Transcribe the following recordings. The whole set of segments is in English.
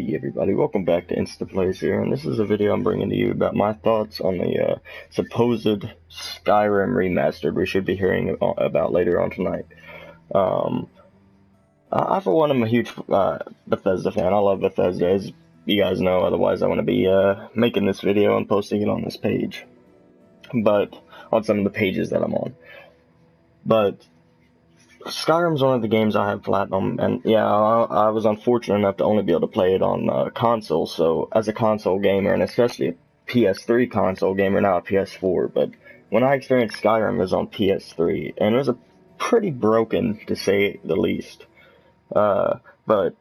Hey everybody, welcome back to InstaPlays here, and this is a video I'm bringing to you about my thoughts on the supposed Skyrim Remastered we should be hearing about later on tonight. I for one am a huge Bethesda fan. I love Bethesda, as you guys know, otherwise I wouldn't be making this video and posting it on this page. But, on some of the pages that I'm on. But Skyrim's one of the games I have platinum, and yeah, I was unfortunate enough to only be able to play it on console, so as a console gamer, and especially a PS3 console gamer, not a PS4, but when I experienced Skyrim, it was on PS3, and it was pretty broken, to say the least. But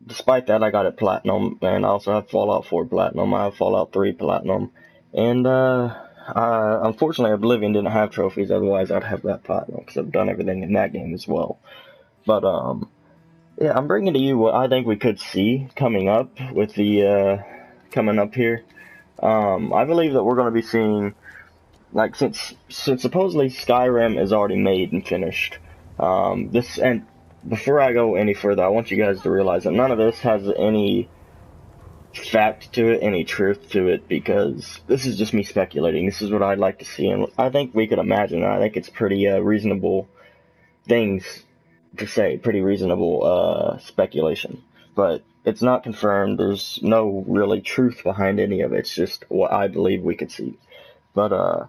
despite that, I got it platinum, and I also have Fallout 4 platinum, I have Fallout 3 platinum, and unfortunately, Oblivion didn't have trophies, otherwise I'd have that platinum, because I've done everything in that game as well. But, yeah, I'm bringing to you what I think we could see coming up with the, coming up here. I believe that we're going to be seeing, like, since supposedly Skyrim is already made and finished, and before I go any further, I want you guys to realize that none of this has any fact to it, any truth to it, because this is just me speculating. This is what I'd like to see, and I think we could imagine. I think it's pretty reasonable things to say, pretty reasonable speculation, but it's not confirmed. There's no really truth behind any of it. It's just what I believe we could see. But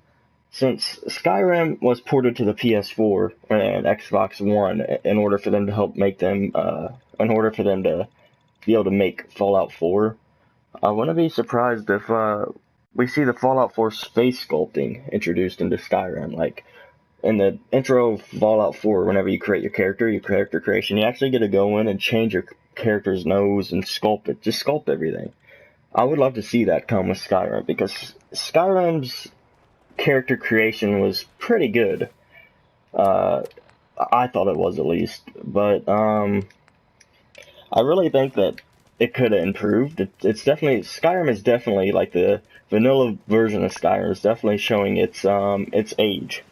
since Skyrim was ported to the PS4 and Xbox One in order for them to help make them, in order for them to be able to make Fallout 4, I wouldn't be surprised if we see the Fallout 4 space sculpting introduced into Skyrim. Like, in the intro of Fallout 4, whenever you create your character creation, you actually get to go in and change your character's nose and sculpt it. Just sculpt everything. I would love to see that come with Skyrim, because Skyrim's character creation was pretty good. I thought it was, at least. But, I really think that it could have improved. It's definitely, Skyrim is definitely, like, the vanilla version of Skyrim is definitely showing its age.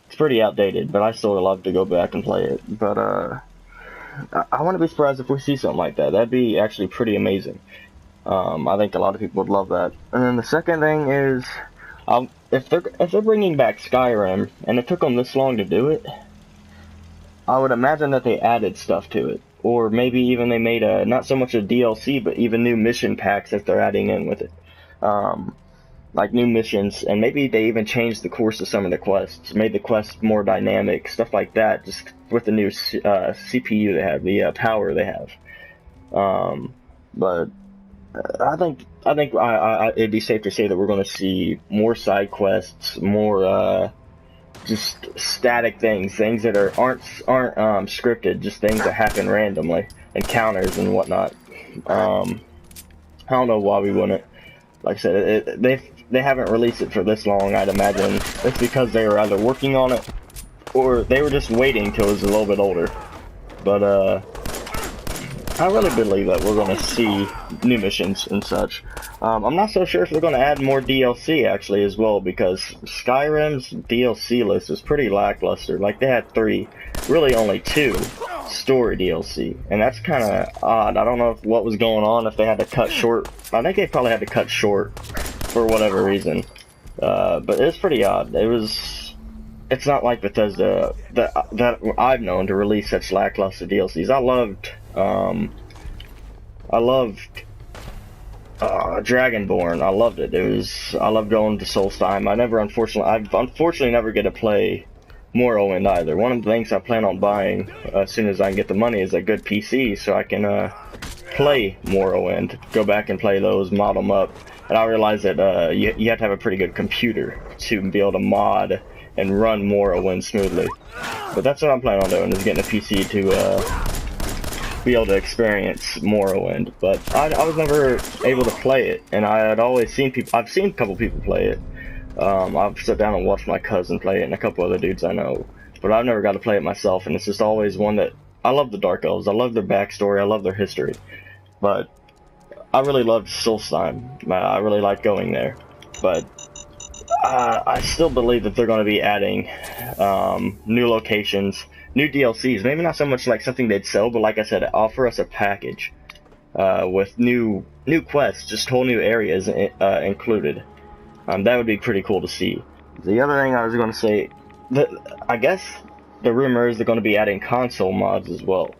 It's pretty outdated, but I still would love to go back and play it. But, I wouldn't be surprised if we see something like that. That'd be actually pretty amazing. I think a lot of people would love that. And then the second thing is, if they're bringing back Skyrim, and it took them this long to do it, I would imagine that they added stuff to it. Or maybe even they made not so much a DLC, but even new mission packs that they're adding in with it. Like new missions, and maybe they even changed the course of some of the quests, made the quests more dynamic, stuff like that, just with the new CPU they have, the power they have. But I think it'd be safe to say that we're going to see more side quests, more just static things that aren't scripted, just things that happen randomly, encounters and whatnot. I don't know why we wouldn't. Like I said, they haven't released it for this long. I'd imagine it's because they were either working on it or they were just waiting till it was a little bit older. But I really believe that we're going to see new missions and such. I'm not so sure if they're going to add more DLC actually as well, because Skyrim's DLC list is pretty lackluster. Like, they had 3, really only 2 story DLC, and that's kind of odd. I don't know what was going on, if they had to cut short. I think they probably had to cut short for whatever reason. But it's pretty odd. It's not like Bethesda that I've known to release such lackluster DLCs. I loved Dragonborn. I loved it. I loved going to Solstheim. I've unfortunately never get to play Morrowind either. One of the things I plan on buying as soon as I can get the money is a good PC, so I can play Morrowind, go back and play those, mod them up. And I realize that you have to have a pretty good computer to be able to mod and run Morrowind smoothly. But that's what I'm planning on doing, is getting a PC to be able to experience Morrowind. But I was never able to play it, and I had always seen people. I've seen a couple people play it. I've sat down and watched my cousin play it, and a couple other dudes I know. But I've never got to play it myself, and it's just always one that I love. The Dark Elves, I love their backstory, I love their history. But I really loved Solstheim. I really like going there. But I still believe that they're going to be adding new locations, new DLCs. Maybe not so much like something they'd sell, but like I said, offer us a package. with new quests, just whole new areas included. That would be pretty cool to see. The other thing I was going to say, I guess the rumor is they're going to be adding console mods as well.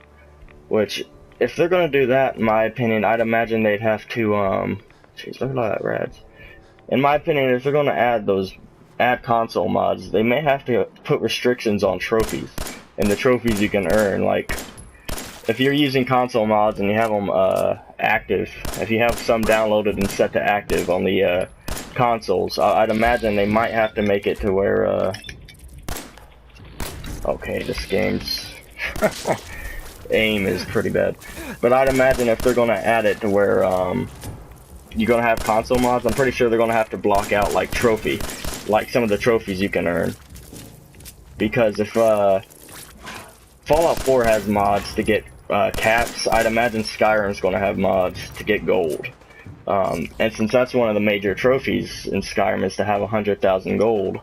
Which, if they're going to do that, in my opinion, I'd imagine they'd have to, jeez, look at all that rads. In my opinion, if they're going to add console mods, they may have to put restrictions on trophies, and the trophies you can earn. Like, if you're using console mods and you have them active, if you have some downloaded and set to active on the consoles, I'd imagine they might have to make it to where, okay, this game's aim is pretty bad, but I'd imagine if they're going to add it to where you're going to have console mods, I'm pretty sure they're going to have to block out like some of the trophies you can earn, because if Fallout 4 has mods to get caps, I'd imagine Skyrim's going to have mods to get gold. And since that's one of the major trophies in Skyrim is to have 100,000 gold,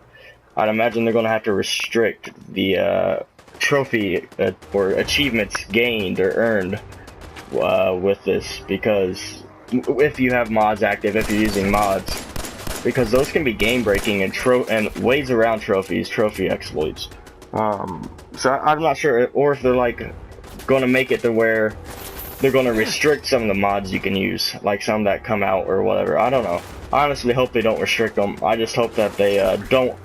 I'd imagine they're going to have to restrict the trophy or achievements gained or earned with this, because if you have mods active, if you're using mods, because those can be game breaking and ways around trophies, trophy exploits. So I'm not sure, or if they're like going to make it to where they're going to restrict some of the mods you can use, like some that come out or whatever. I don't know. I honestly hope they don't restrict them. I just hope that they don't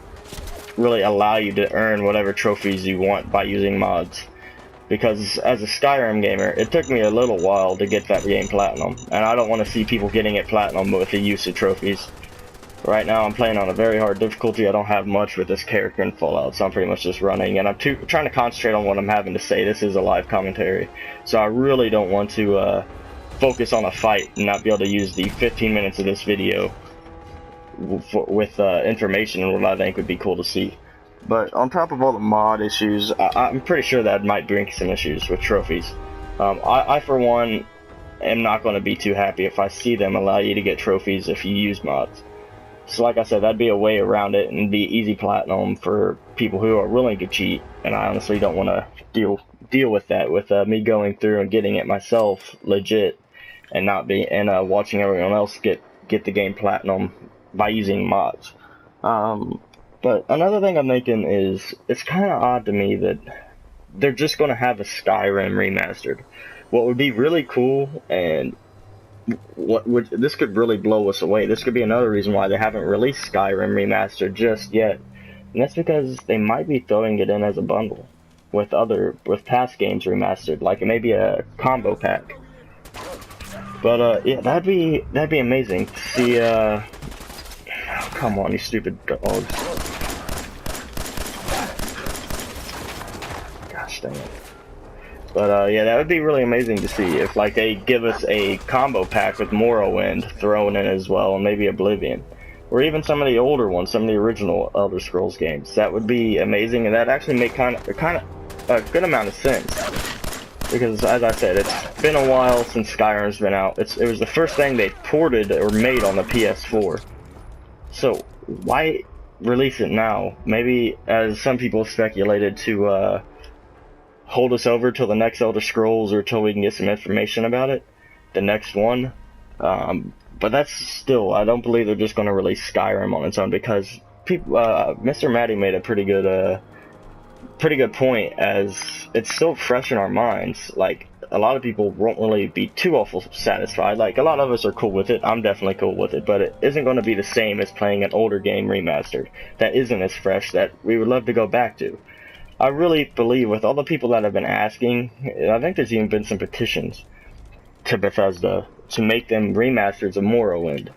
really allow you to earn whatever trophies you want by using mods. Because as a Skyrim gamer, it took me a little while to get that game platinum, and I don't want to see people getting it platinum with the use of trophies. Right now I'm playing on a very hard difficulty. I don't have much with this character in Fallout, so I'm pretty much just running, and I'm trying to concentrate on what I'm having to say. This is a live commentary, so I really don't want to focus on a fight and not be able to use the 15 minutes of this video with information and what I think would be cool to see. But on top of all the mod issues, I'm pretty sure that might bring some issues with trophies. I for one am not going to be too happy if I see them allow you to get trophies if you use mods. So like I said, that'd be a way around it and be easy platinum for people who are willing to cheat, and I honestly don't want to deal with that, with me going through and getting it myself legit and not watching everyone else get the game platinum by using mods. But another thing I'm thinking is, it's kind of odd to me that they're just going to have a Skyrim remastered. What would be really cool, and this could really blow us away. This could be another reason why they haven't released Skyrim Remastered just yet, and that's because they might be throwing it in as a bundle with past games remastered, like maybe a combo pack. But yeah, that'd be amazing to see. Come on, you stupid dogs! Gosh dang it. But yeah, that would be really amazing to see if like they give us a combo pack with Morrowind thrown in as well, and maybe Oblivion, or even some of the older ones, some of the original Elder Scrolls games. That would be amazing, and that actually make kind of a good amount of sense. Because as I said, it's been a while since Skyrim's been out. It was the first thing they ported or made on the PS4. So why release it now? Maybe, as some people speculated, to hold us over till the next Elder Scrolls, or till we can get some information about it, the next one. But that's still, I don't believe they're just going to release Skyrim on its own, because people, Mr. Matty made a pretty good point, as it's still fresh in our minds. Like, a lot of people won't really be too awful satisfied. Like, a lot of us are cool with it. I'm definitely cool with it, but it isn't going to be the same as playing an older game remastered that isn't as fresh, that we would love to go back to. I really believe, with all the people that have been asking, I think there's even been some petitions to Bethesda to make them remasters of Morrowind,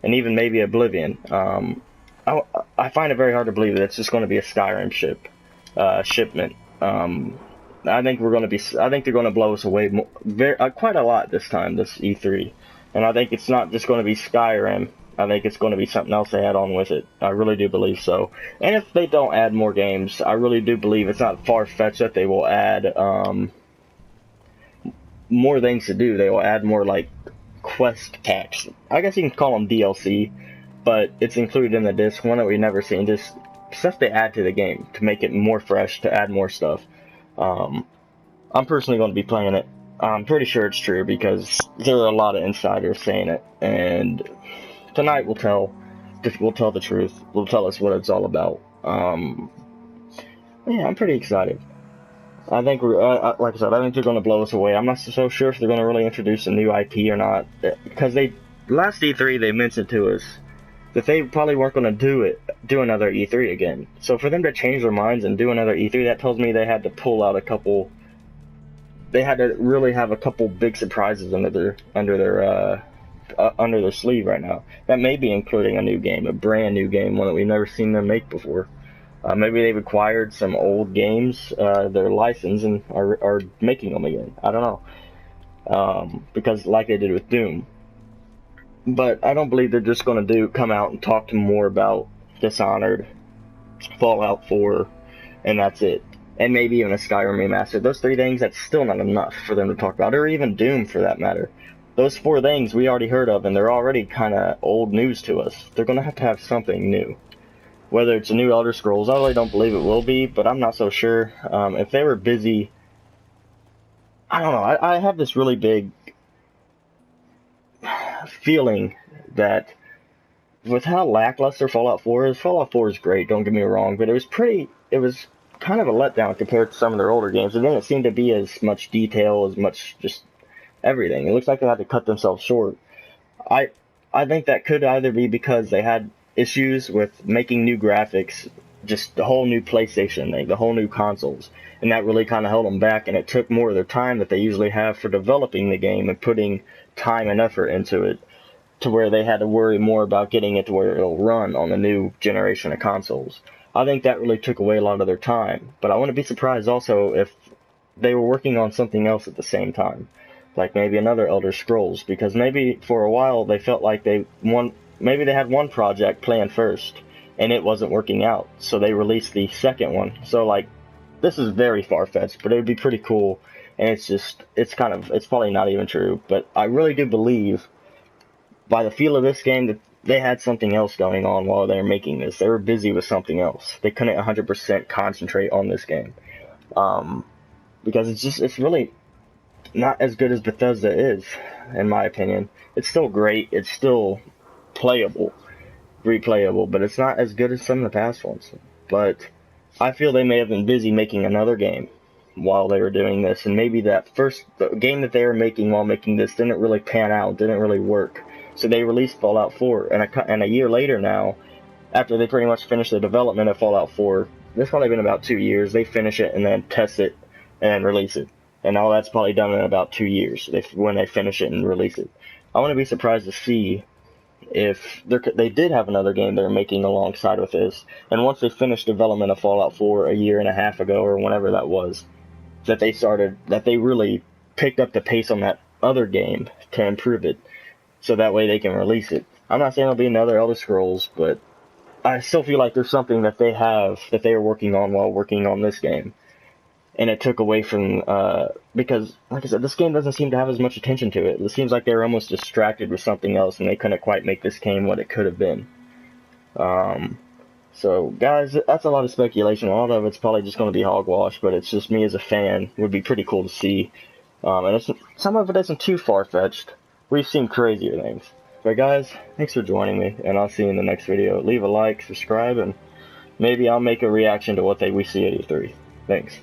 and even maybe Oblivion. I find it very hard to believe that it's just going to be a Skyrim shipment. I think they're going to blow us away quite a lot this time, this E3, and I think it's not just going to be Skyrim. I think it's going to be something else they add on with it. I really do believe so. And if they don't add more games, I really do believe it's not far-fetched that they will add more things to do. They will add more, like, quest packs. I guess you can call them DLC, but it's included in the disc, one that we've never seen. Just stuff they add to the game to make it more fresh, to add more stuff. I'm personally going to be playing it I'm pretty sure it's true because there are a lot of insiders saying it, and tonight we'll tell the truth. We'll tell us what it's all about. Yeah, I'm pretty excited. I think we're like I said, I think they're going to blow us away. I'm not so sure if they're going to really introduce a new IP or not, because last E3 they mentioned to us that they probably weren't going to do another E3 again. So for them to change their minds and do another E3, that tells me they had to pull out they had to really have a couple big surprises under their sleeve right now. That may be including a new game, a brand new game, one that we've never seen them make before. Maybe they've acquired some old games, their license, and are making them again. I don't know, because like they did with Doom. But I don't believe they're just going to come out and talk more about Dishonored, Fallout 4, and that's it. And maybe even a Skyrim Remastered. Those three things, that's still not enough for them to talk about, or even Doom for that matter. Those four things we already heard of, and they're already kind of old news to us. They're going to have something new. Whether it's a new Elder Scrolls, I really don't believe it will be, but I'm not so sure. If they were busy, I don't know. I have this really big feeling that with how lackluster Fallout 4 is, Fallout 4 is great, don't get me wrong, but it was kind of a letdown compared to some of their older games. It didn't seem to be as much detail, as much just everything. It looks like they had to cut themselves short. I think that could either be because they had issues with making new graphics, just the whole new PlayStation thing, the whole new consoles, and that really kind of held them back, and it took more of their time that they usually have for developing the game and putting time and effort into it, to where they had to worry more about getting it to where it'll run on the new generation of consoles. I think that really took away a lot of their time, but I wouldn't be surprised also if they were working on something else at the same time, like maybe another Elder Scrolls, because maybe for a while they felt like maybe they had one project planned first, and it wasn't working out, so they released the second one. So, like, this is very far-fetched, but it would be pretty cool, and it's probably not even true, but I really do believe, by the feel of this game, that they had something else going on while they were making this. They were busy with something else. They couldn't 100% concentrate on this game, because it's really not as good as Bethesda is, in my opinion. It's still great, it's still playable, replayable, but it's not as good as some of the past ones. But I feel they may have been busy making another game while they were doing this, and maybe the game that they were making while making this didn't really pan out, didn't really work. So they released Fallout 4, and a year later now, after they pretty much finished the development of Fallout 4, it's probably been about 2 years, they finish it and then test it and release it. And all that's probably done in about 2 years when they finish it and release it. I want to be surprised to see if they did have another game they're making alongside with this, and once they finished development of Fallout 4 a year and a half ago, or whenever that was, that they really picked up the pace on that other game to improve it, so that way they can release it. I'm not saying there'll be another Elder Scrolls, but I still feel like there's something that they are working on while working on this game. And it took away from, because, like I said, this game doesn't seem to have as much attention to it. It seems like they were almost distracted with something else, and they couldn't quite make this game what it could have been. So, guys, that's a lot of speculation. A lot of it's probably just going to be hogwash, but it's just me as a fan. It would be pretty cool to see. And some of it isn't too far-fetched. We've seen crazier things. But, guys, thanks for joining me, and I'll see you in the next video. Leave a like, subscribe, and maybe I'll make a reaction to what we see at E3. Thanks.